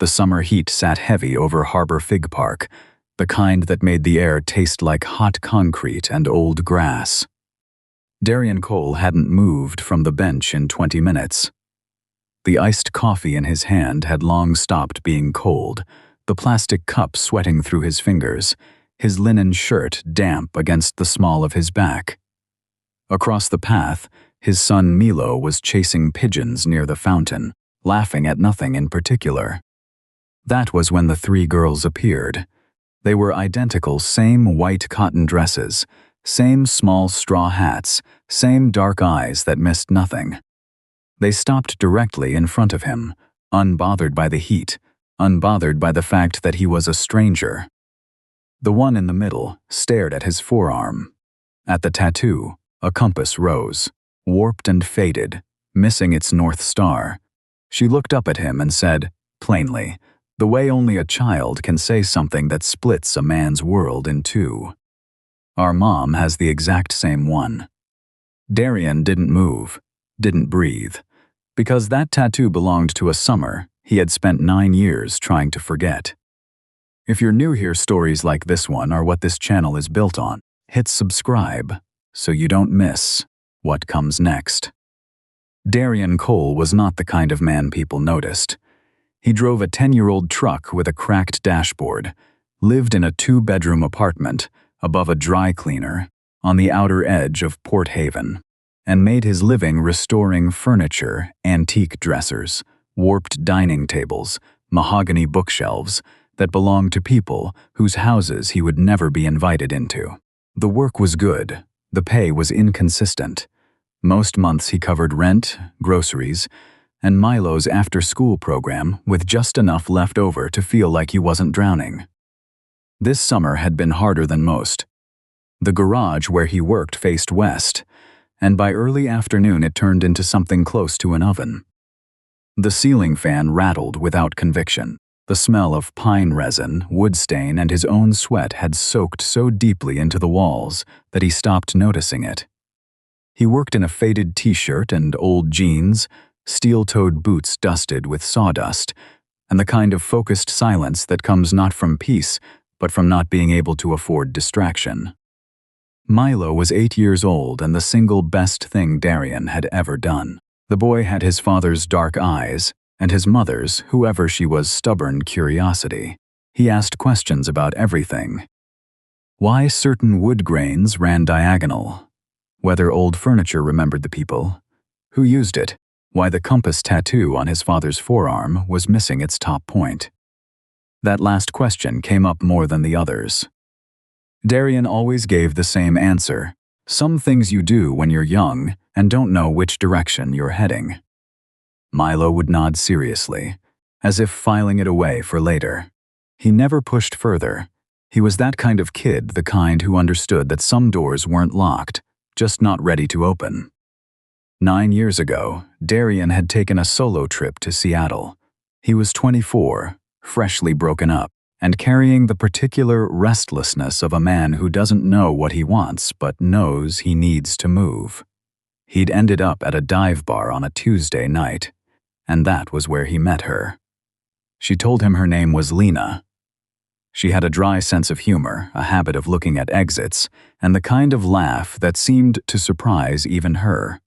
The summer heat sat heavy over Harbor Fig Park, the kind that made the air taste like hot concrete and old grass. Darian Cole hadn't moved from the bench in 20 minutes. The iced coffee in his hand had long stopped being cold, the plastic cup sweating through his fingers, his linen shirt damp against the small of his back. Across the path, his son Milo was chasing pigeons near the fountain, laughing at nothing in particular. That was when the three girls appeared. They were identical, same white cotton dresses, same small straw hats, same dark eyes that missed nothing. They stopped directly in front of him, unbothered by the heat, unbothered by the fact that he was a stranger. The one in the middle stared at his forearm. At the tattoo, a compass rose, warped and faded, missing its North Star. She looked up at him and said, plainly, the way only a child can say something that splits a man's world in two. Our mom has the exact same one. Darian didn't move, didn't breathe, because that tattoo belonged to a summer he had spent 9 years trying to forget. If you're new here, stories like this one are what this channel is built on. Hit subscribe so you don't miss what comes next. Darian Cole was not the kind of man people noticed. He drove a 10-year-old truck with a cracked dashboard, lived in a 2-bedroom apartment above a dry cleaner on the outer edge of Port Haven, and made his living restoring furniture, antique dressers, warped dining tables, mahogany bookshelves that belonged to people whose houses he would never be invited into. The work was good, the pay was inconsistent. Most months he covered rent, groceries, and Milo's after-school program with just enough left over to feel like he wasn't drowning. This summer had been harder than most. The garage where he worked faced west, and by early afternoon it turned into something close to an oven. The ceiling fan rattled without conviction. The smell of pine resin, wood stain, and his own sweat had soaked so deeply into the walls that he stopped noticing it. He worked in a faded t-shirt and old jeans, steel-toed boots dusted with sawdust, and the kind of focused silence that comes not from peace, but from not being able to afford distraction. Milo was 8 years old and the single best thing Darian had ever done. The boy had his father's dark eyes and his mother's, whoever she was, stubborn curiosity. He asked questions about everything. Why certain wood grains ran diagonal, whether old furniture remembered the people, who used it, why the compass tattoo on his father's forearm was missing its top point. That last question came up more than the others. Darian always gave the same answer: some things you do when you're young and don't know which direction you're heading. Milo would nod seriously, as if filing it away for later. He never pushed further. He was that kind of kid, the kind who understood that some doors weren't locked, just not ready to open. 9 years ago, Darian had taken a solo trip to Seattle. He was 24, freshly broken up, and carrying the particular restlessness of a man who doesn't know what he wants but knows he needs to move. He'd ended up at a dive bar on a Tuesday night, and that was where he met her. She told him her name was Lena. She had a dry sense of humor, a habit of looking at exits, and the kind of laugh that seemed to surprise even her.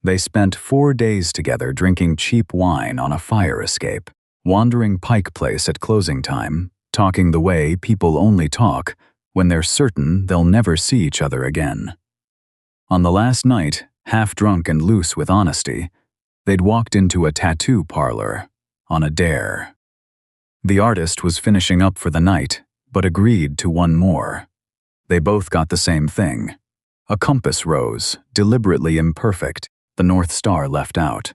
They spent 4 days together drinking cheap wine on a fire escape, wandering Pike Place at closing time, talking the way people only talk when they're certain they'll never see each other again. On the last night, half drunk and loose with honesty, they'd walked into a tattoo parlor on a dare. The artist was finishing up for the night, but agreed to one more. They both got the same thing: a compass rose, deliberately imperfect, the North Star left out.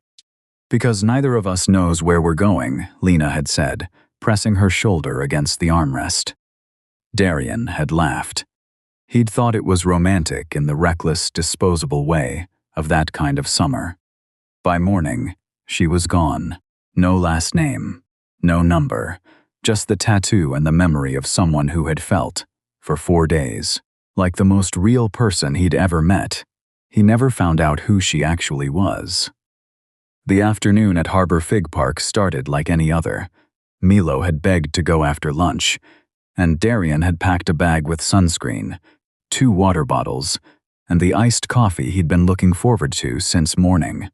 Because neither of us knows where we're going, Lena had said, pressing her shoulder against the armrest. Darian had laughed. He'd thought it was romantic in the reckless, disposable way of that kind of summer. By morning, she was gone. No last name, no number, just the tattoo and the memory of someone who had felt, for 4 days, like the most real person he'd ever met. He never found out who she actually was. The afternoon at Harbor Fig Park started like any other. Milo had begged to go after lunch, and Darian had packed a bag with sunscreen, 2 water bottles, and the iced coffee he'd been looking forward to since morning.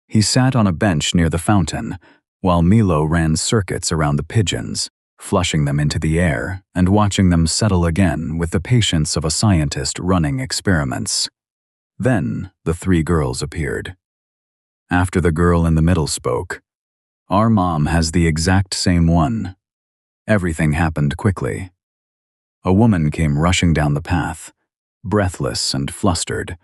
He sat on a bench near the fountain, while Milo ran circuits around the pigeons, flushing them into the air and watching them settle again with the patience of a scientist running experiments. Then the 3 girls appeared. After the girl in the middle spoke, "Our mom has the exact same one." Everything happened quickly. A woman came rushing down the path, breathless and flustered,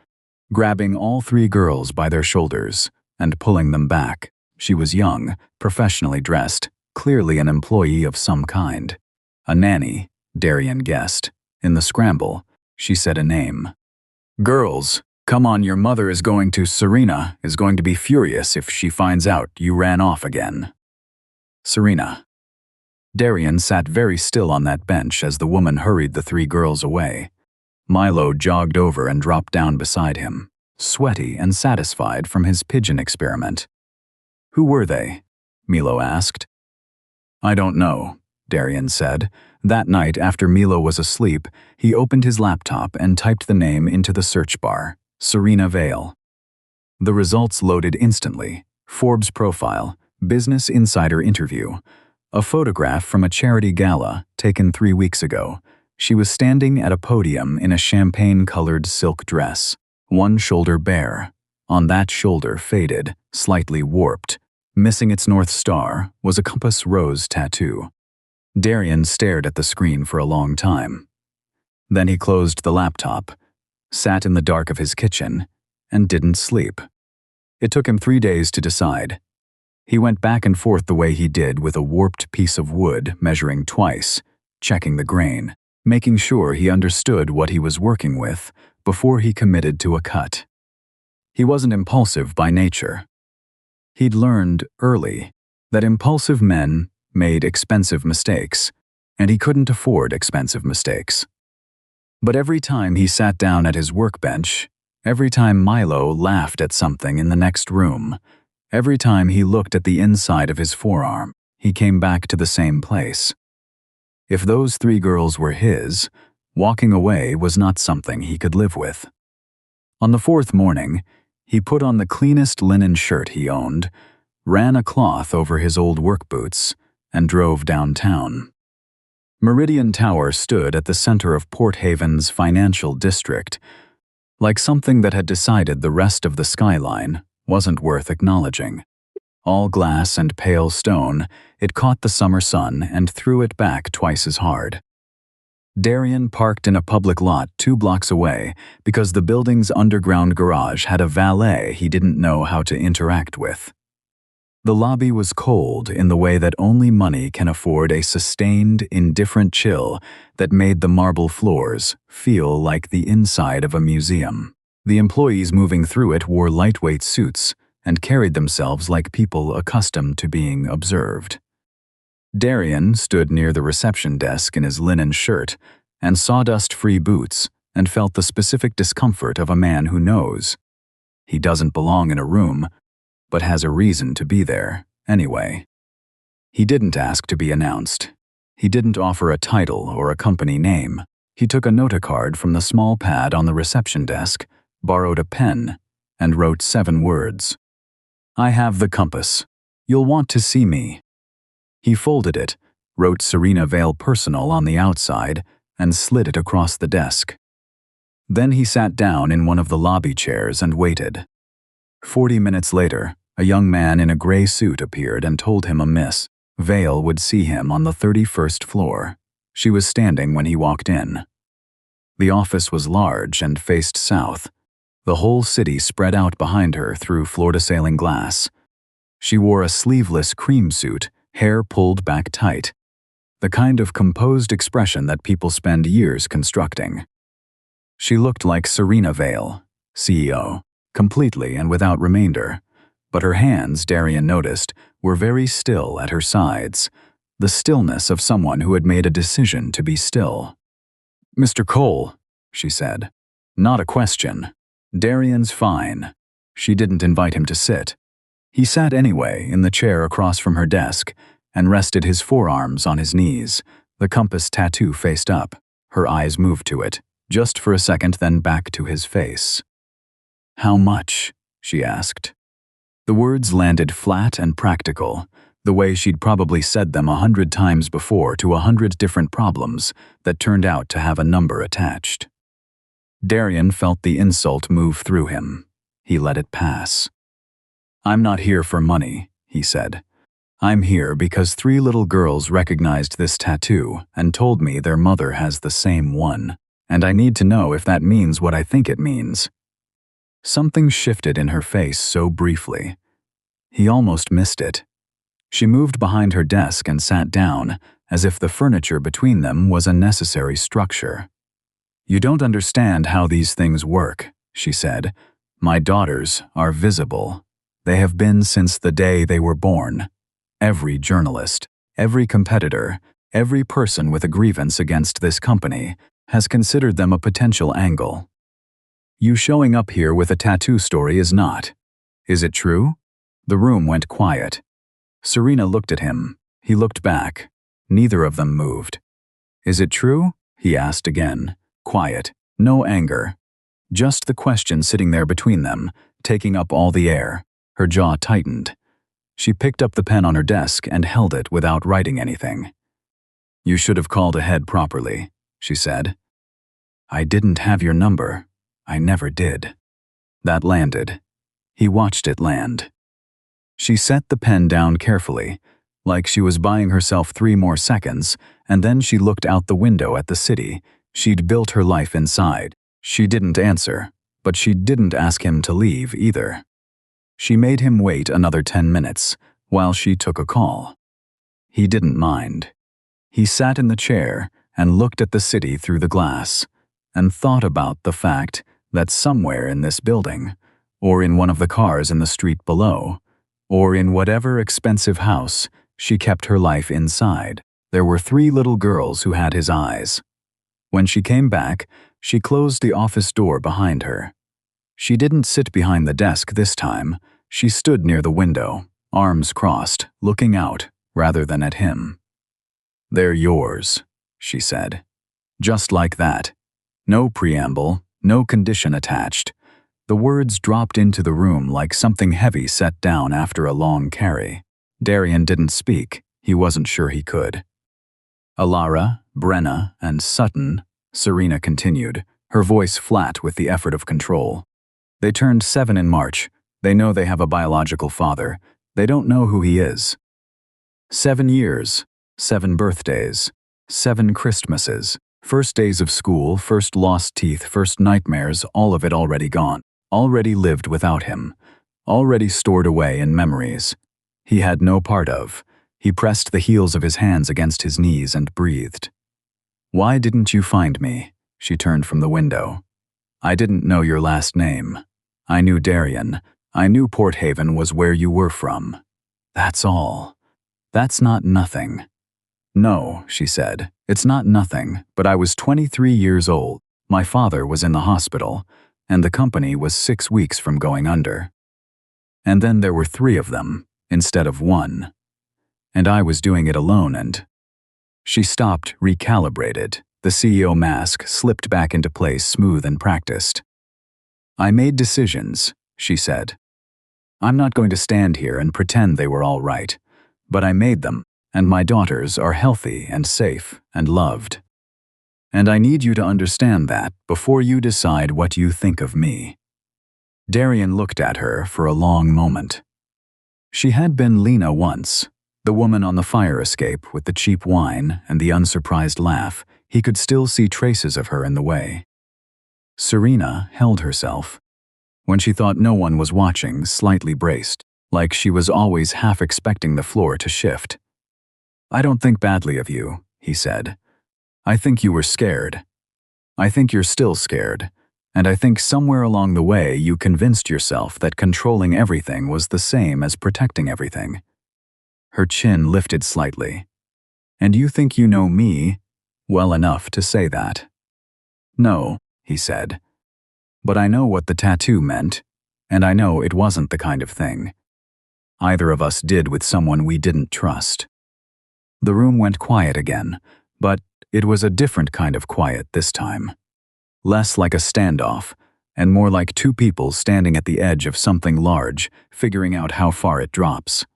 grabbing all 3 girls by their shoulders and pulling them back. She was young, professionally dressed, clearly an employee of some kind. A nanny, Darian guessed. In the scramble, she said a name. "Girls, come on, your mother is going to Serena is going to be furious if she finds out you ran off again." Serena. Darian sat very still on that bench as the woman hurried the 3 girls away. Milo jogged over and dropped down beside him, sweaty and satisfied from his pigeon experiment. "Who were they?" Milo asked. "I don't know," Darian said. That night, after Milo was asleep, he opened his laptop and typed the name into the search bar, Serena Vale. The results loaded instantly. Forbes profile, Business Insider interview. A photograph from a charity gala taken 3 weeks ago. She was standing at a podium in a champagne-colored silk dress, one shoulder bare. On that shoulder, faded, slightly warped, missing its North Star, was a compass rose tattoo. Darian stared at the screen for a long time. Then he closed the laptop, sat in the dark of his kitchen, and didn't sleep. It took him 3 days to decide. He went back and forth the way he did with a warped piece of wood, measuring twice, checking the grain, making sure he understood what he was working with before he committed to a cut. He wasn't impulsive by nature. He'd learned early that impulsive men made expensive mistakes, and he couldn't afford expensive mistakes. But every time he sat down at his workbench, every time Milo laughed at something in the next room, every time he looked at the inside of his forearm, he came back to the same place. If those 3 girls were his, walking away was not something he could live with. On the 4th morning, he put on the cleanest linen shirt he owned, ran a cloth over his old work boots, and drove downtown. Meridian Tower stood at the center of Port Haven's financial district, like something that had decided the rest of the skyline wasn't worth acknowledging. All glass and pale stone, it caught the summer sun and threw it back twice as hard. Darian parked in a public lot 2 blocks away because the building's underground garage had a valet he didn't know how to interact with. The lobby was cold in the way that only money can afford, a sustained, indifferent chill that made the marble floors feel like the inside of a museum. The employees moving through it wore lightweight suits and carried themselves like people accustomed to being observed. Darian stood near the reception desk in his linen shirt and sawdust-free boots and felt the specific discomfort of a man who knows he doesn't belong in a room, but has a reason to be there anyway. He didn't ask to be announced. He didn't offer a title or a company name. He took a notacard from the small pad on the reception desk, borrowed a pen, and wrote 7 words. "I have the compass. You'll want to see me." He folded it, wrote Serena Vale Personal on the outside, and slid it across the desk. Then he sat down in one of the lobby chairs and waited. 40 minutes later, a young man in a gray suit appeared and told him a Miss Vale would see him on the 31st floor. She was standing when he walked in. The office was large and faced south. The whole city spread out behind her through floor-to-ceiling glass. She wore a sleeveless cream suit, hair pulled back tight, the kind of composed expression that people spend years constructing. She looked like Serena Vale, CEO, completely and without remainder, but her hands, Darian noticed, were very still at her sides, the stillness of someone who had made a decision to be still. "Mr. Cole," she said. Not a question. "Darian's fine." She didn't invite him to sit. He sat anyway in the chair across from her desk, and rested his forearms on his knees, the compass tattoo faced up. Her eyes moved to it, just for a second, then back to his face. "How much?" she asked. The words landed flat and practical, the way she'd probably said them 100 times before to 100 different problems that turned out to have a number attached. Darian felt the insult move through him. He let it pass. "I'm not here for money," he said. "I'm here because 3 little girls recognized this tattoo and told me their mother has the same one, and I need to know if that means what I think it means." Something shifted in her face so briefly. He almost missed it. She moved behind her desk and sat down, as if the furniture between them was a necessary structure. "You don't understand how these things work," she said. "My daughters are visible. They have been since the day they were born. Every journalist, every competitor, every person with a grievance against this company has considered them a potential angle. You showing up here with a tattoo story is not. Is it true?" The room went quiet. Serena looked at him. He looked back. Neither of them moved. "Is it true?" he asked again. Quiet, no anger. Just the question sitting there between them, taking up all the air. Her jaw tightened. She picked up the pen on her desk and held it without writing anything. "You should have called ahead properly," she said. "I didn't have your number. I never did." That landed. He watched it land. She set the pen down carefully, like she was buying herself 3 more seconds, and then she looked out the window at the city she'd built her life inside. She didn't answer, but she didn't ask him to leave either. She made him wait another 10 minutes while she took a call. He didn't mind. He sat in the chair and looked at the city through the glass and thought about the fact that somewhere in this building, or in one of the cars in the street below, or in whatever expensive house she kept her life inside, there were 3 little girls who had his eyes. When she came back, she closed the office door behind her. She didn't sit behind the desk this time. She stood near the window, arms crossed, looking out rather than at him. "They're yours," she said. Just like that. No preamble, no condition attached. The words dropped into the room like something heavy set down after a long carry. Darian didn't speak. He wasn't sure he could. "Alara, Brenna, and Sutton," Serena continued, her voice flat with the effort of control. "They turned 7 in March. They know they have a biological father. They don't know who he is. 7 years, 7 birthdays, 7 Christmases, first days of school, first lost teeth, first nightmares, all of it already gone. Already lived without him. Already stored away in memories. He had no part of. He pressed the heels of his hands against his knees and breathed. "Why didn't you find me?" She turned from the window. "I didn't know your last name. I knew Darian. I knew Port Haven was where you were from. That's all. That's not nothing." "No," she said, "it's not nothing, but I was 23 years old. My father was in the hospital, and the company was 6 weeks from going under. And then there were 3 of them, instead of 1. And I was doing it alone and—" She stopped, recalibrated. The CEO mask slipped back into place, smooth and practiced. "I made decisions," she said. "I'm not going to stand here and pretend they were all right, but I made them, and my daughters are healthy and safe and loved. And I need you to understand that before you decide what you think of me." Darian looked at her for a long moment. She had been Lena once, the woman on the fire escape with the cheap wine and the unsurprised laugh. He could still see traces of her in the way. Serena held herself. When she thought no one was watching, slightly braced, like she was always half expecting the floor to shift. "I don't think badly of you," he said. "I think you were scared. I think you're still scared. And I think somewhere along the way you convinced yourself that controlling everything was the same as protecting everything." Her chin lifted slightly. "And you think you know me well enough to say that?" "No," he said. "But I know what the tattoo meant, and I know it wasn't the kind of thing either of us did with someone we didn't trust." The room went quiet again, but it was a different kind of quiet this time. Less like a standoff, and more like two people standing at the edge of something large, figuring out how far it drops.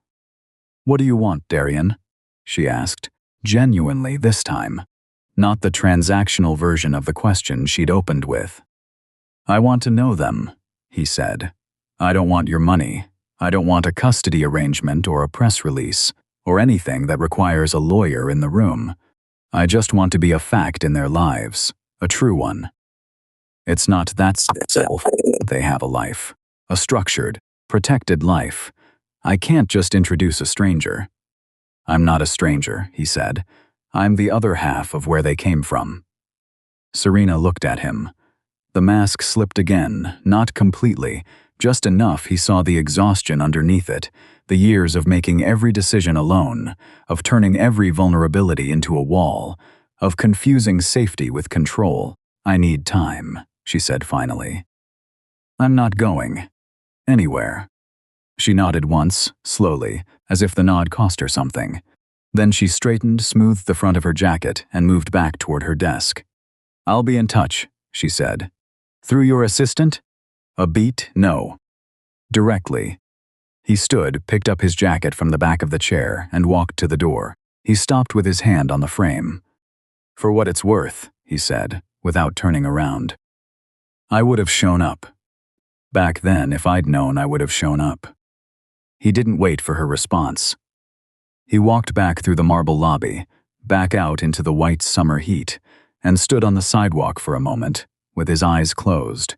"What do you want, Darian?" she asked, genuinely this time, not the transactional version of the question she'd opened with. "I want to know them," he said. "I don't want your money. I don't want a custody arrangement or a press release, or anything that requires a lawyer in the room. I just want to be a fact in their lives, a true one. It's not that simple. They have a life, a structured, protected life. I can't just introduce a stranger." "I'm not a stranger," he said. "I'm the other half of where they came from." Serena looked at him. The mask slipped again, not completely, just enough he saw the exhaustion underneath it, the years of making every decision alone, of turning every vulnerability into a wall, of confusing safety with control. "I need time," she said finally. "I'm not going anywhere." She nodded once, slowly, as if the nod cost her something. Then she straightened, smoothed the front of her jacket, and moved back toward her desk. "I'll be in touch," she said. "Through your assistant?" A beat, no. Directly. He stood, picked up his jacket from the back of the chair, and walked to the door. He stopped with his hand on the frame. "For what it's worth," he said, without turning around. "I would have shown up. Back then, if I'd known, I would have shown up." He didn't wait for her response. He walked back through the marble lobby, back out into the white summer heat, and stood on the sidewalk for a moment, with his eyes closed,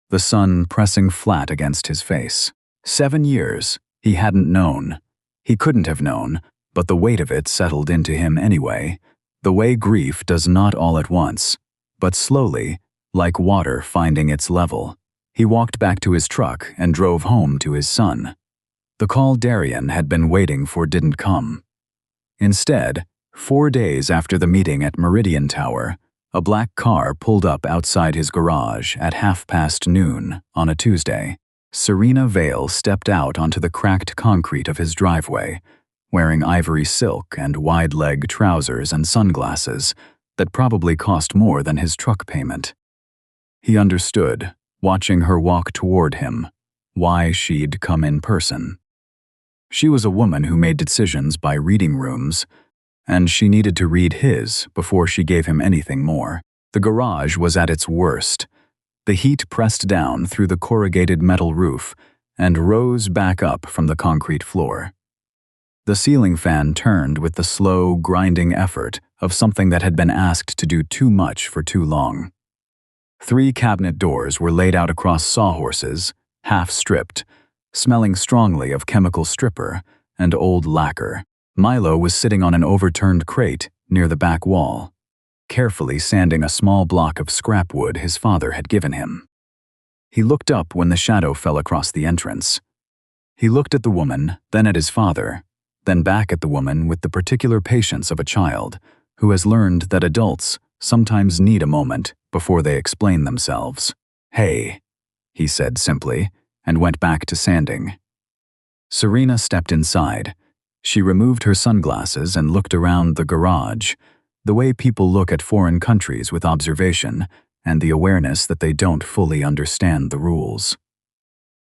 the sun pressing flat against his face. 7 years, he hadn't known. He couldn't have known, but the weight of it settled into him anyway, the way grief does not all at once, but slowly, like water finding its level. He walked back to his truck and drove home to his son. The call Darian had been waiting for didn't come. Instead, 4 days after the meeting at Meridian Tower, a black car pulled up outside his garage at noon on a Tuesday. Serena Vale stepped out onto the cracked concrete of his driveway, wearing ivory silk and wide-leg trousers and sunglasses that probably cost more than his truck payment. He understood, watching her walk toward him, why she'd come in person. She was a woman who made decisions by reading rooms, and she needed to read his before she gave him anything more. The garage was at its worst. The heat pressed down through the corrugated metal roof and rose back up from the concrete floor. The ceiling fan turned with the slow, grinding effort of something that had been asked to do too much for too long. 3 cabinet doors were laid out across sawhorses, half stripped, smelling strongly of chemical stripper and old lacquer. Milo was sitting on an overturned crate near the back wall, carefully sanding a small block of scrap wood his father had given him. He looked up when the shadow fell across the entrance. He looked at the woman, then at his father, then back at the woman with the particular patience of a child who has learned that adults sometimes need a moment before they explain themselves. "Hey," he said simply, and went back to sanding. Serena stepped inside. She removed her sunglasses and looked around the garage, the way people look at foreign countries with observation and the awareness that they don't fully understand the rules.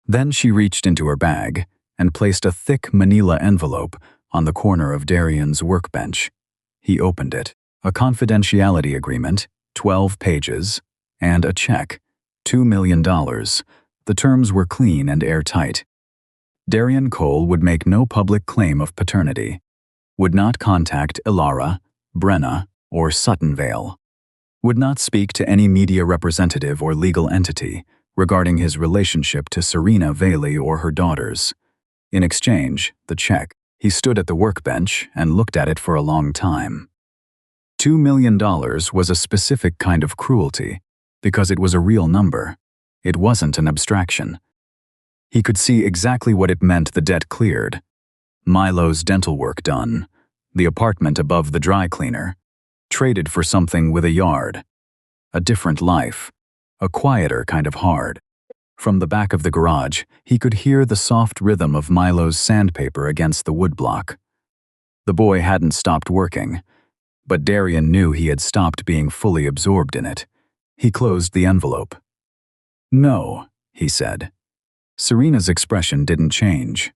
Then she reached into her bag and placed a thick manila envelope on the corner of Darian's workbench. He opened it. A confidentiality agreement, 12 pages, and a check, $2 million. The terms were clean and airtight. Darian Cole would make no public claim of paternity, would not contact Ilara, Brenna, or Sutton Vale, would not speak to any media representative or legal entity regarding his relationship to Serena Vale or her daughters. In exchange, the check. He stood at the workbench and looked at it for a long time. $2 million was a specific kind of cruelty, because it was a real number. It wasn't an abstraction. He could see exactly what it meant the debt cleared. Milo's dental work done, the apartment above the dry cleaner, traded for something with a yard. A different life, a quieter kind of hard. From the back of the garage, he could hear the soft rhythm of Milo's sandpaper against the woodblock. The boy hadn't stopped working, but Darian knew he had stopped being fully absorbed in it. He closed the envelope. "No," he said. Serena's expression didn't change.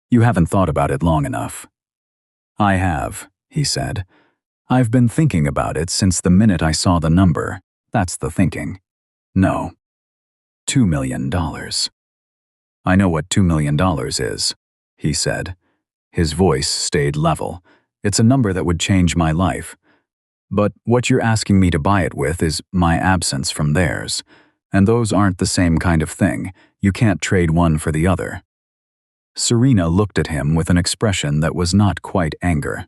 "You haven't thought about it long enough." "I have," he said. "I've been thinking about it since the minute I saw the number. That's the thinking." "No." $2 million. "I know what $2 million is," he said. His voice stayed level. "It's a number that would change my life. But what you're asking me to buy it with is my absence from theirs. And those aren't the same kind of thing. You can't trade one for the other." Serena looked at him with an expression that was not quite anger.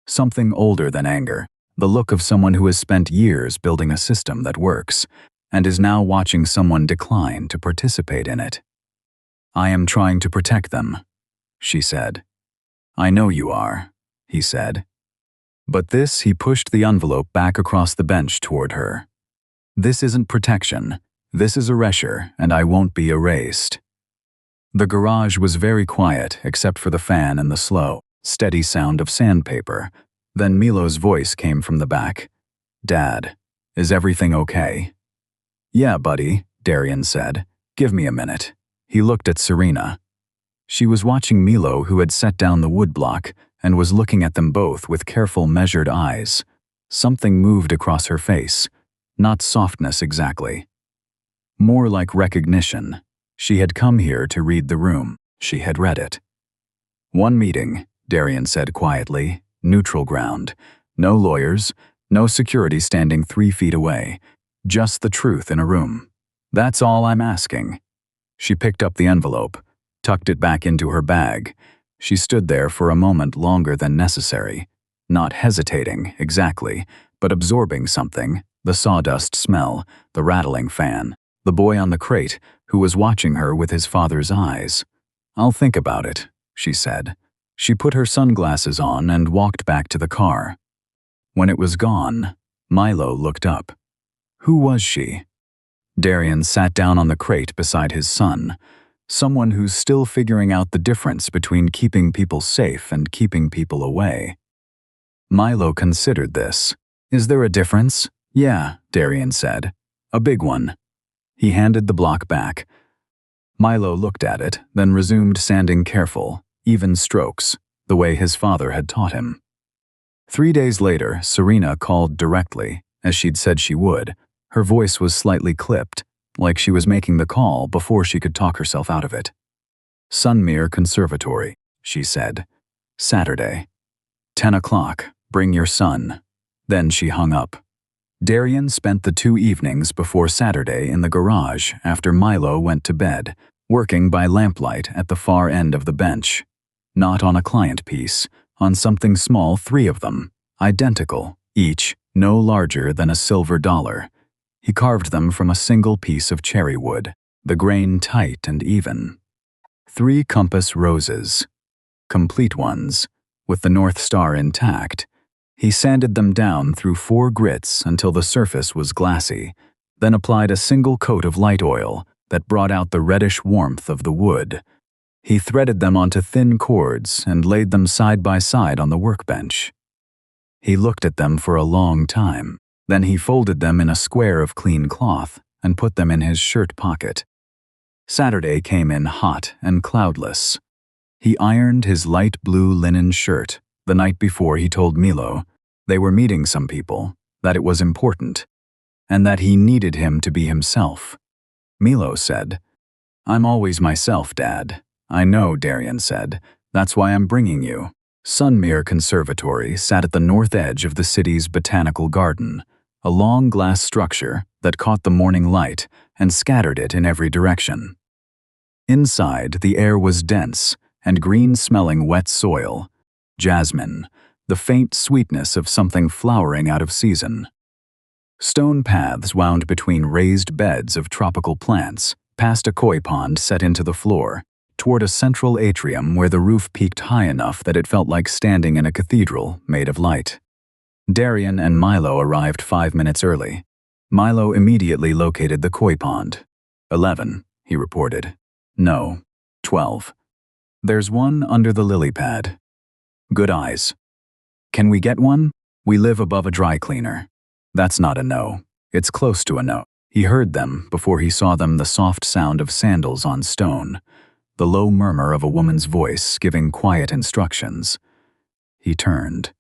Something older than anger, the look of someone who has spent years building a system that works, and is now watching someone decline to participate in it. "I am trying to protect them," she said. "I know you are," he said. But this, he pushed the envelope back across the bench toward her. "This isn't protection. This is erasure, and I won't be erased." The garage was very quiet except for the fan and the slow, steady sound of sandpaper. Then Milo's voice came from the back. "Dad, is everything okay?" "Yeah, buddy," Darian said. "Give me a minute." He looked at Serena. She was watching Milo, who had set down the woodblock, and was looking at them both with careful, measured eyes. Something moved across her face. Not softness exactly. More like recognition. She had come here to read the room. She had read it. "One meeting," Darian said quietly. "Neutral ground. No lawyers, no security standing 3 feet away. Just the truth in a room. That's all I'm asking." She picked up the envelope, tucked it back into her bag. She stood there for a moment longer than necessary, not hesitating exactly, but absorbing something, the sawdust smell, the rattling fan, the boy on the crate who was watching her with his father's eyes. "I'll think about it," she said. She put her sunglasses on and walked back to the car. When it was gone, Milo looked up. Who was she? Darian sat down on the crate beside his son, someone who's still figuring out the difference between keeping people safe and keeping people away. Milo considered this. "Is there a difference?" "Yeah," Darian said. "A big one." He handed the block back. Milo looked at it, then resumed sanding careful, even strokes, the way his father had taught him. 3 days later, Serena called directly, as she'd said she would. Her voice was slightly clipped, like she was making the call before she could talk herself out of it. "Sunmere Conservatory," she said. "Saturday. 10 o'clock. Bring your son." Then she hung up. Darian spent the 2 evenings before Saturday in the garage after Milo went to bed, working by lamplight at the far end of the bench. Not on a client piece, on something small, 3 of them, identical, each no larger than a silver dollar. He carved them from a single piece of cherry wood, the grain tight and even. 3 compass roses, complete ones, with the North Star intact. He sanded them down through 4 grits until the surface was glassy, then applied a single coat of light oil that brought out the reddish warmth of the wood. He threaded them onto thin cords and laid them side by side on the workbench. He looked at them for a long time. Then he folded them in a square of clean cloth and put them in his shirt pocket. Saturday came in hot and cloudless. He ironed his light blue linen shirt. The night before, he told Milo they were meeting some people, that it was important, and that he needed him to be himself. Milo said, "I'm always myself, Dad." "I know," Darian said. "That's why I'm bringing you." Sunmere Conservatory sat at the north edge of the city's botanical garden, a long glass structure that caught the morning light and scattered it in every direction. Inside, the air was dense and green-smelling wet soil, jasmine, the faint sweetness of something flowering out of season. Stone paths wound between raised beds of tropical plants, past a koi pond set into the floor, toward a central atrium where the roof peaked high enough that it felt like standing in a cathedral made of light. Darian and Milo arrived 5 minutes early. Milo immediately located the koi pond. 11, he reported. No, 12. There's one under the lily pad. Good eyes. Can we get one? We live above a dry cleaner. That's not a no. It's close to a no. He heard them before he saw them, the soft sound of sandals on stone, the low murmur of a woman's voice giving quiet instructions. He turned.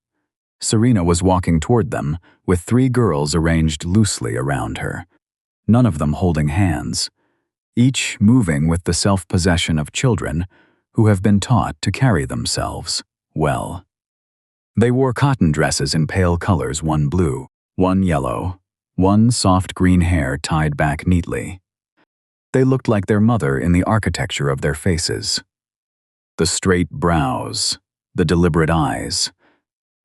Serena was walking toward them, with 3 girls arranged loosely around her, none of them holding hands, each moving with the self-possession of children who have been taught to carry themselves well. They wore cotton dresses in pale colors, one blue, one yellow, one soft green hair tied back neatly. They looked like their mother in the architecture of their faces. The straight brows, the deliberate eyes,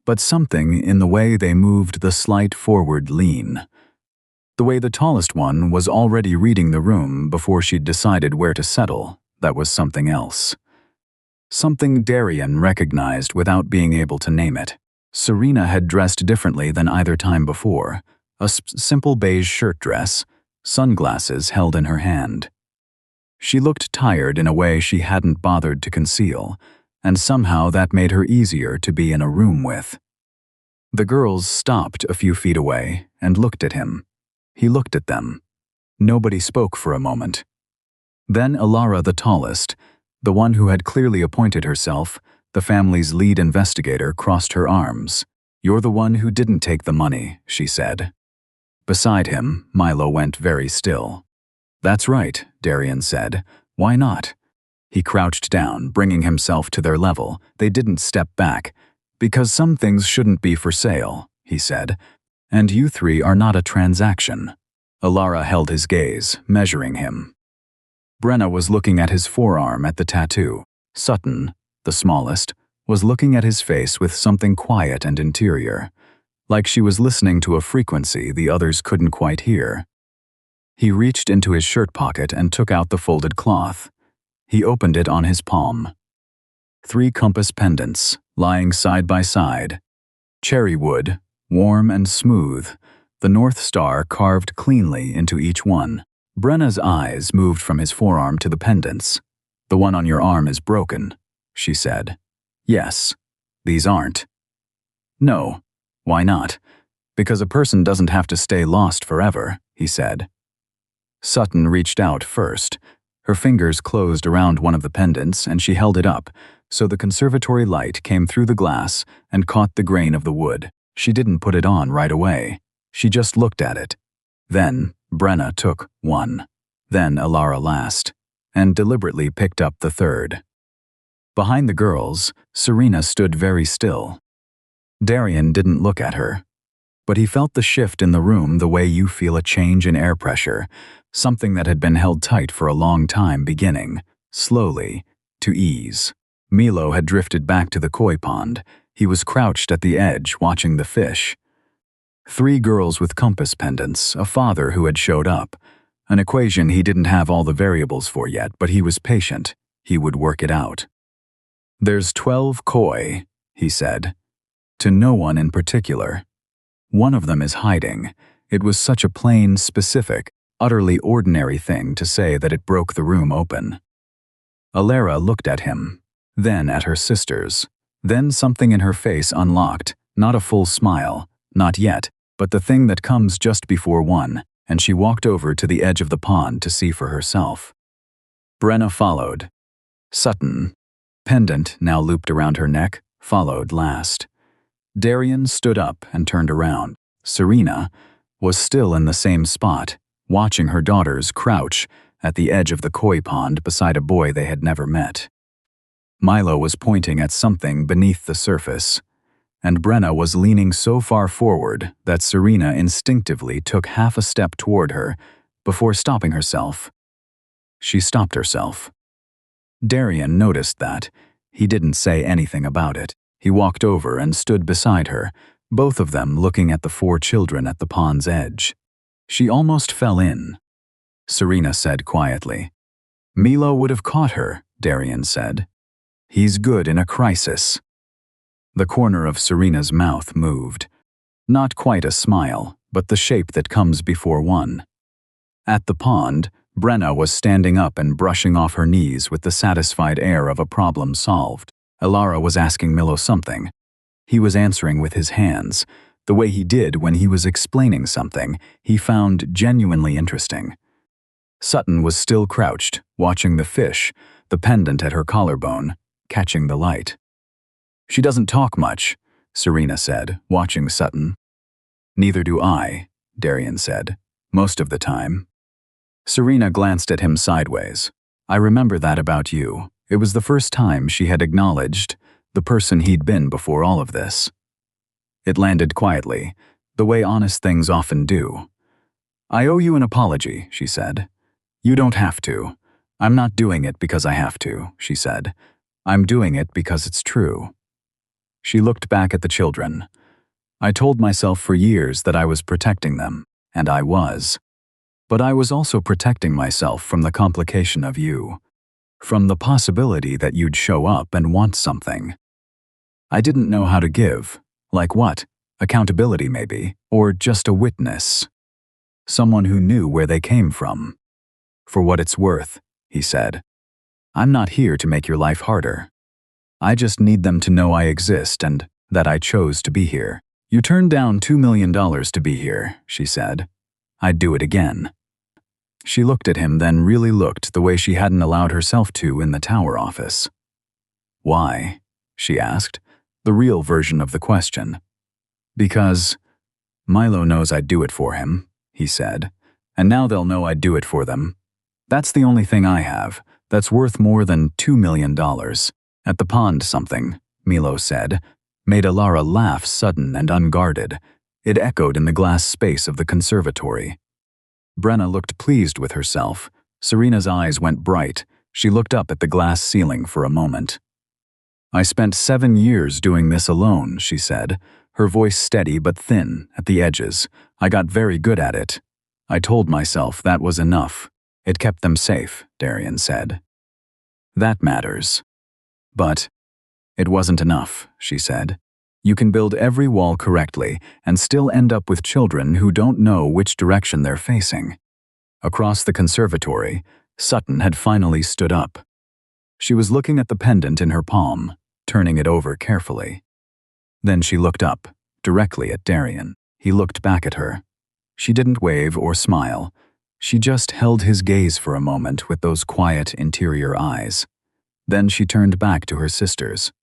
but something in the way they moved, the slight forward lean. The way the tallest one was already reading the room before she'd decided where to settle, that was something else. Something Darian recognized without being able to name it. Serena had dressed differently than either time before, a simple beige shirt dress, sunglasses held in her hand. She looked tired in a way she hadn't bothered to conceal, and somehow that made her easier to be in a room with. The girls stopped a few feet away and looked at him. He looked at them. Nobody spoke for a moment. Then Alara, the tallest, the one who had clearly appointed herself the family's lead investigator, crossed her arms. "You're the one who didn't take the money," she said. Beside him, Milo went very still. "That's right," Darian said. "Why not?" He crouched down, bringing himself to their level. They didn't step back. "Because some things shouldn't be for sale," he said. "And you 3 are not a transaction." Alara held his gaze, measuring him. Brenna was looking at his forearm at the tattoo. Sutton, the smallest, was looking at his face with something quiet and interior, like she was listening to a frequency the others couldn't quite hear. He reached into his shirt pocket and took out the folded cloth. He opened it on his palm. 3 compass pendants, lying side by side. Cherry wood, warm and smooth, the North Star carved cleanly into each one. Brenna's eyes moved from his forearm to the pendants. "The one on your arm is broken," she said. "Yes. These aren't." "No. Why not?" "Because a person doesn't have to stay lost forever," he said. Sutton reached out first. Her fingers closed around one of the pendants and she held it up, so the conservatory light came through the glass and caught the grain of the wood. She didn't put it on right away. She just looked at it. Then Brenna took one. Then Alara last, and deliberately picked up the 3rd. Behind the girls, Serena stood very still. Darian didn't look at her, but he felt the shift in the room the way you feel a change in air pressure, something that had been held tight for a long time beginning, slowly, to ease. Milo had drifted back to the koi pond. He was crouched at the edge watching the fish. 3 girls with compass pendants, a father who had showed up. An equation he didn't have all the variables for yet, but he was patient. He would work it out. "There's 12 koi," he said. To no one in particular. One of them is hiding. It was such a plain, specific, utterly ordinary thing to say that it broke the room open. Alara looked at him, then at her sisters. Then something in her face unlocked, not a full smile, not yet, but the thing that comes just before one, and she walked over to the edge of the pond to see for herself. Brenna followed. Sutton, pendant now looped around her neck, followed last. Darian stood up and turned around. Serena was still in the same spot, watching her daughters crouch at the edge of the koi pond beside a boy they had never met. Milo was pointing at something beneath the surface, and Brenna was leaning so far forward that Serena instinctively took half a step toward her before stopping herself. She stopped herself. Darian noticed that. He didn't say anything about it. He walked over and stood beside her, both of them looking at the 4 children at the pond's edge. She almost fell in. Serena said quietly. "Milo would have caught her," Darian said. "He's good in a crisis." The corner of Serena's mouth moved. Not quite a smile, but the shape that comes before one. At the pond, Brenna was standing up and brushing off her knees with the satisfied air of a problem solved. Alara was asking Milo something. He was answering with his hands, the way he did when he was explaining something he found genuinely interesting. Sutton was still crouched, watching the fish, the pendant at her collarbone, catching the light. "She doesn't talk much," Serena said, watching Sutton. "Neither do I," Darian said, "most of the time." Serena glanced at him sideways. "I remember that about you." It was the first time she had acknowledged the person he'd been before all of this. It landed quietly, the way honest things often do. "I owe you an apology," she said. "You don't have to. I'm not doing it because I have to," she said. "I'm doing it because it's true." She looked back at the children. "I told myself for years that I was protecting them, and I was. But I was also protecting myself from the complication of you, from the possibility that you'd show up and want something. I didn't know how to give. Like what? Accountability maybe, or just a witness. Someone who knew where they came from. For what it's worth," he said, "I'm not here to make your life harder. I just need them to know I exist and that I chose to be here." "You turned down $2 million to be here," she said. "I'd do it again." She looked at him, then really looked the way she hadn't allowed herself to in the tower office. "Why?" she asked, the real version of the question. "Because Milo knows I'd do it for him," he said, "and now they'll know I'd do it for them. That's the only thing I have that's worth more than $2 million. At the pond something," Milo said, made Alara laugh, sudden and unguarded. It echoed in the glass space of the conservatory. Brenna looked pleased with herself. Serena's eyes went bright. She looked up at the glass ceiling for a moment. "I spent 7 years doing this alone," she said, her voice steady but thin at the edges. "I got very good at it. I told myself that was enough. It kept them safe," Darian said. "That matters." "But it wasn't enough," she said. "You can build every wall correctly and still end up with children who don't know which direction they're facing." Across the conservatory, Sutton had finally stood up. She was looking at the pendant in her palm, turning it over carefully. Then she looked up, directly at Darian. He looked back at her. She didn't wave or smile. She just held his gaze for a moment with those quiet interior eyes. Then she turned back to her sisters.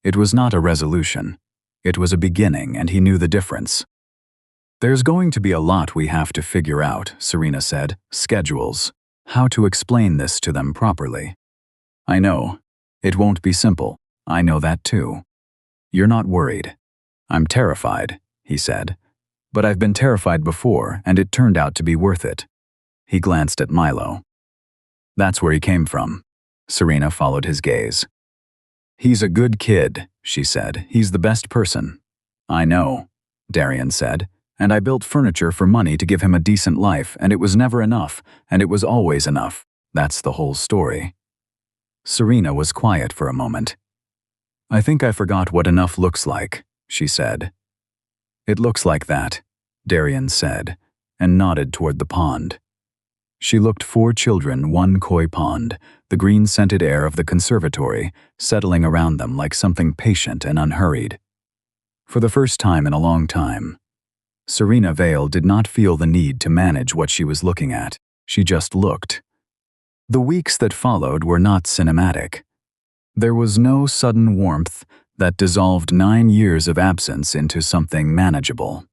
It was not a resolution. It was a beginning, and he knew the difference. "There's going to be a lot we have to figure out," Serena said. "Schedules. How to explain this to them properly." "I know. It won't be simple. I know that too." "You're not worried." "I'm terrified," he said. "But I've been terrified before, and it turned out to be worth it." He glanced at Milo. "That's where he came from." Serena followed his gaze. "He's a good kid," she said. "He's the best person." "I know," Darian said, "and I built furniture for money to give him a decent life, and it was never enough, and it was always enough. That's the whole story." Serena was quiet for a moment. "I think I forgot what enough looks like," she said. "It looks like that," Darian said, and nodded toward the pond. She looked 4 children, 1 koi pond, the green-scented air of the conservatory settling around them like something patient and unhurried. For the first time in a long time, Serena Vale did not feel the need to manage what she was looking at. She just looked. The weeks that followed were not cinematic. There was no sudden warmth that dissolved 9 years of absence into something manageable.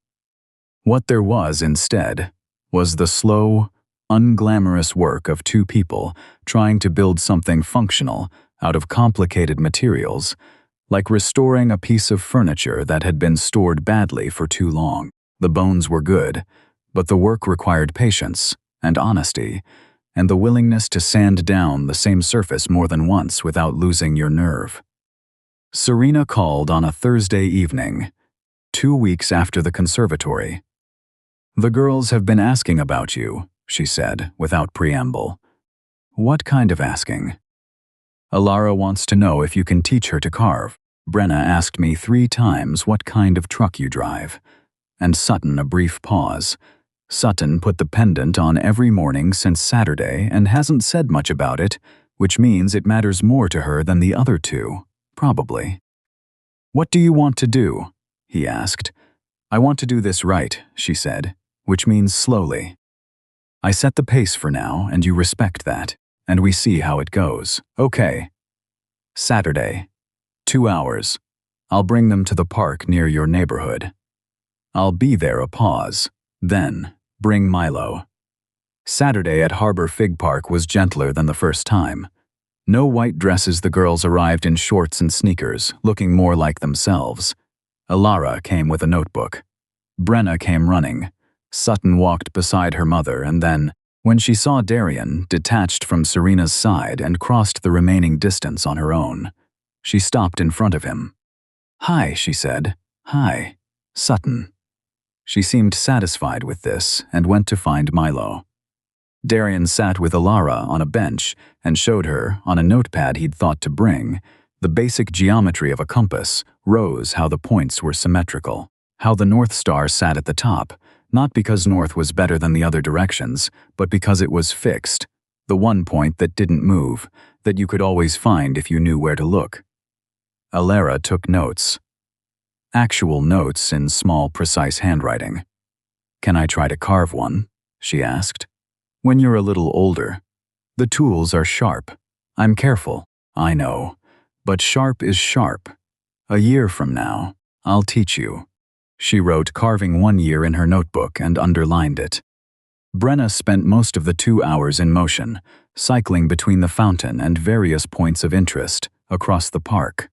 What there was instead was the slow, unglamorous work of 2 people trying to build something functional out of complicated materials, like restoring a piece of furniture that had been stored badly for too long. The bones were good, but the work required patience and honesty, and the willingness to sand down the same surface more than once without losing your nerve. Serena called on a Thursday evening, 2 weeks after the conservatory. "The girls have been asking about you," she said, without preamble. "What kind of asking?" "Alara wants to know if you can teach her to carve. Brenna asked me 3 times what kind of truck you drive." And Sutton, a brief pause. "Sutton put the pendant on every morning since Saturday and hasn't said much about it, which means it matters more to her than the other 2. Probably. "What do you want to do?" he asked. "I want to do this right," she said, which means slowly. "I set the pace for now, and you respect that, and we see how it goes. Okay. Saturday. 2 hours. I'll bring them to the park near your neighborhood. I'll be there." A pause. Then, "Bring Milo." Saturday at Harbor Fig Park was gentler than the first time. No white dresses. The girls arrived in shorts and sneakers, looking more like themselves. Alara came with a notebook. Brenna came running. Sutton walked beside her mother, and then, when she saw Darian, detached from Serena's side and crossed the remaining distance on her own. She stopped in front of him. "Hi," she said. "Hi, Sutton." She seemed satisfied with this and went to find Milo. Darian sat with Alara on a bench and showed her, on a notepad he'd thought to bring, the basic geometry of a compass, rows, how the points were symmetrical, how the North Star sat at the top, not because north was better than the other directions, but because it was fixed, the one point that didn't move, that you could always find if you knew where to look. Alara took notes. Actual notes in small, precise handwriting. "Can I try to carve one?" she asked. "When you're a little older. The tools are sharp. I'm careful, I know, but sharp is sharp. A year from now, I'll teach you." She wrote carving 1 year in her notebook and underlined it. Brenna spent most of the 2 hours in motion, cycling between the fountain and various points of interest across the park.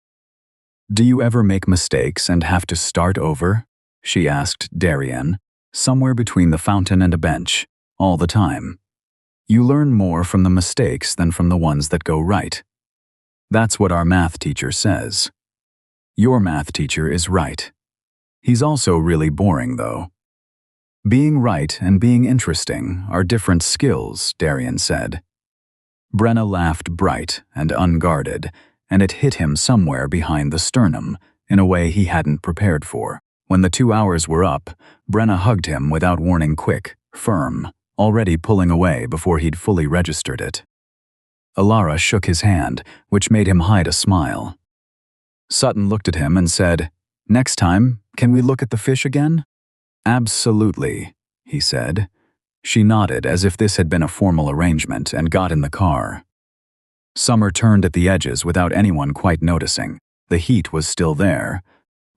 "Do you ever make mistakes and have to start over?" she asked Darian, somewhere between the fountain and a bench, all the time. "You learn more from the mistakes than from the ones that go right. That's what our math teacher says. Your math teacher is right. He's also really boring, though." "Being right and being interesting are different skills," Darian said. Brenna laughed bright and unguarded, and it hit him somewhere behind the sternum, in a way he hadn't prepared for. When the 2 hours were up, Brenna hugged him without warning, quick, firm, already pulling away before he'd fully registered it. Alara shook his hand, which made him hide a smile. Sutton looked at him and said, "Next time, can we look at the fish again?" "Absolutely," he said. She nodded as if this had been a formal arrangement and got in the car. Summer turned at the edges without anyone quite noticing. The heat was still there,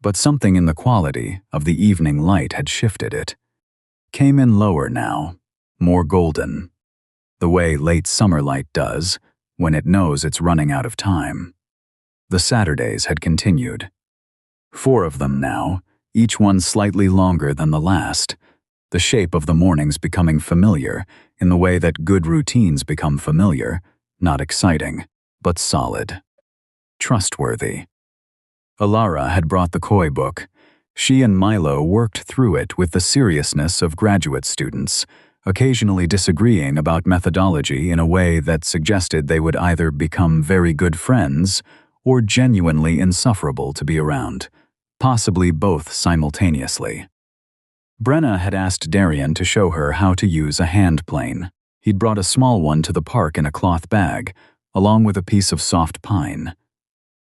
but something in the quality of the evening light had shifted it. Came in lower now, more golden, the way late summer light does when it knows it's running out of time. The Saturdays had continued. 4 of them now, each one slightly longer than the last, the shape of the mornings becoming familiar in the way that good routines become familiar, not exciting, but solid. Trustworthy. Alara had brought the koi book. She and Milo worked through it with the seriousness of graduate students, occasionally disagreeing about methodology in a way that suggested they would either become very good friends or genuinely insufferable to be around, possibly both simultaneously. Brenna had asked Darian to show her how to use a hand plane. He'd brought a small one to the park in a cloth bag, along with a piece of soft pine.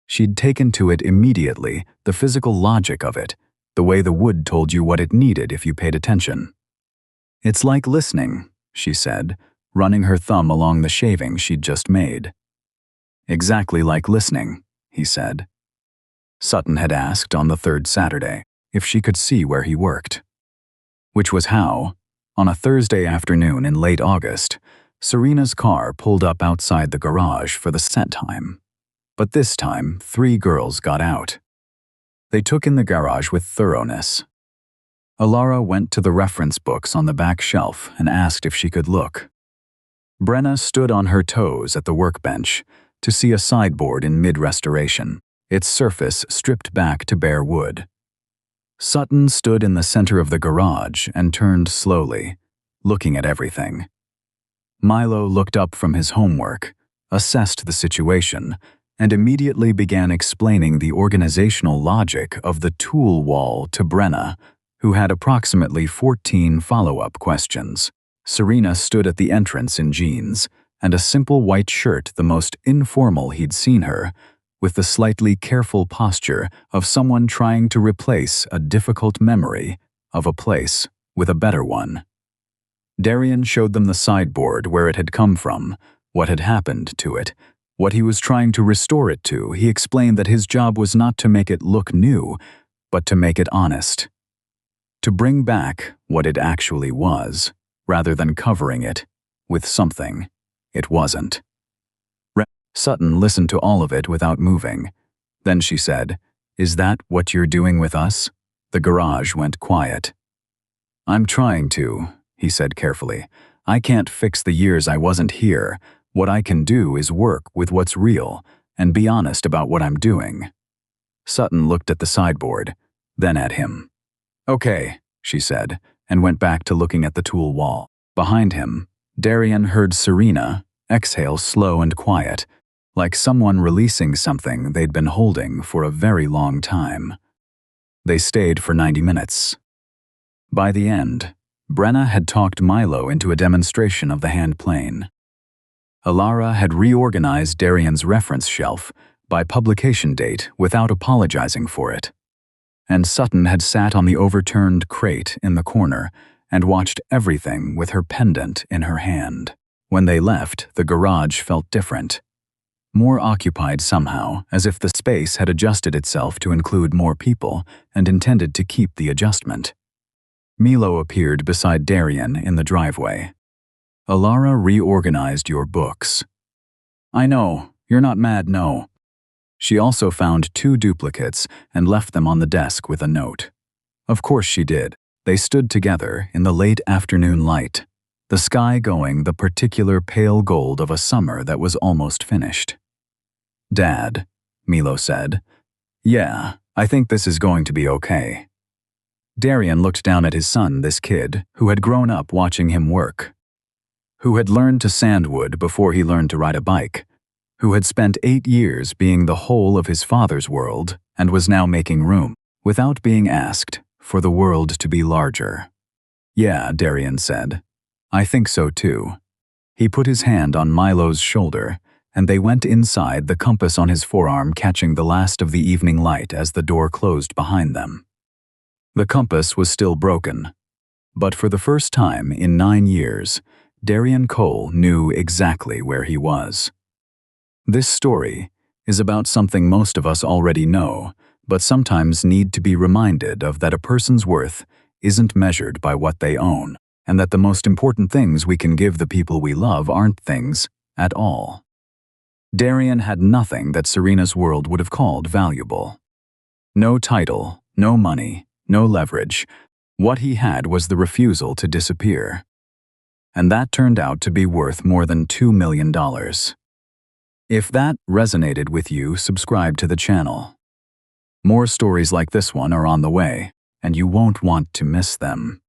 She'd taken to it immediately, the physical logic of it, the way the wood told you what it needed if you paid attention. "It's like listening," she said, running her thumb along the shaving she'd just made. "Exactly like listening," he said. Sutton had asked on the 3rd Saturday if she could see where he worked. Which was how, on a Thursday afternoon in late August, Serena's car pulled up outside the garage for the set time. But this time, 3 girls got out. They took in the garage with thoroughness. Alara went to the reference books on the back shelf and asked if she could look. Brenna stood on her toes at the workbench to see a sideboard in mid-restoration, its surface stripped back to bare wood. Sutton stood in the center of the garage and turned slowly, looking at everything. Milo looked up from his homework, assessed the situation, and immediately began explaining the organizational logic of the tool wall to Brenna, who had approximately 14 follow-up questions. Serena stood at the entrance in jeans and a simple white shirt, the most informal he'd seen her, with the slightly careful posture of someone trying to replace a difficult memory of a place with a better one. Darian showed them the sideboard where it had come from, what had happened to it, what he was trying to restore it to. He explained that his job was not to make it look new, but to make it honest. To bring back what it actually was, rather than covering it with something it wasn't. Sutton listened to all of it without moving. Then she said, "Is that what you're doing with us?" The garage went quiet. "I'm trying to," he said carefully. "I can't fix the years I wasn't here. What I can do is work with what's real and be honest about what I'm doing." Sutton looked at the sideboard, then at him. "Okay," she said, and went back to looking at the tool wall. Behind him, Darian heard Serena exhale slow and quiet, like someone releasing something they'd been holding for a very long time. They stayed for 90 minutes. By the end, Brenna had talked Milo into a demonstration of the hand plane. Alara had reorganized Darian's reference shelf by publication date without apologizing for it. And Sutton had sat on the overturned crate in the corner and watched everything with her pendant in her hand. When they left, the garage felt different. More occupied somehow, as if the space had adjusted itself to include more people and intended to keep the adjustment. Milo appeared beside Darian in the driveway. "Alara reorganized your books." "I know, you're not mad, no." She also found 2 duplicates and left them on the desk with a note. Of course she did. They stood together in the late afternoon light, the sky going the particular pale gold of a summer that was almost finished. "Dad," Milo said. "Yeah, I think this is going to be okay." Darian looked down at his son, this kid who had grown up watching him work, who had learned to sandwood before he learned to ride a bike, who had spent 8 years being the whole of his father's world and was now making room, without being asked, for the world to be larger. "Yeah," Darian said. "I think so too." He put his hand on Milo's shoulder, and they went inside, the compass on his forearm catching the last of the evening light as the door closed behind them. The compass was still broken, but for the first time in 9 years, Darian Cole knew exactly where he was. This story is about something most of us already know, but sometimes need to be reminded of, that a person's worth isn't measured by what they own, and that the most important things we can give the people we love aren't things at all. Darian had nothing that Serena's world would have called valuable. No title, no money, no leverage. What he had was the refusal to disappear. And that turned out to be worth more than $2 million. If that resonated with you, subscribe to the channel. More stories like this one are on the way, and you won't want to miss them.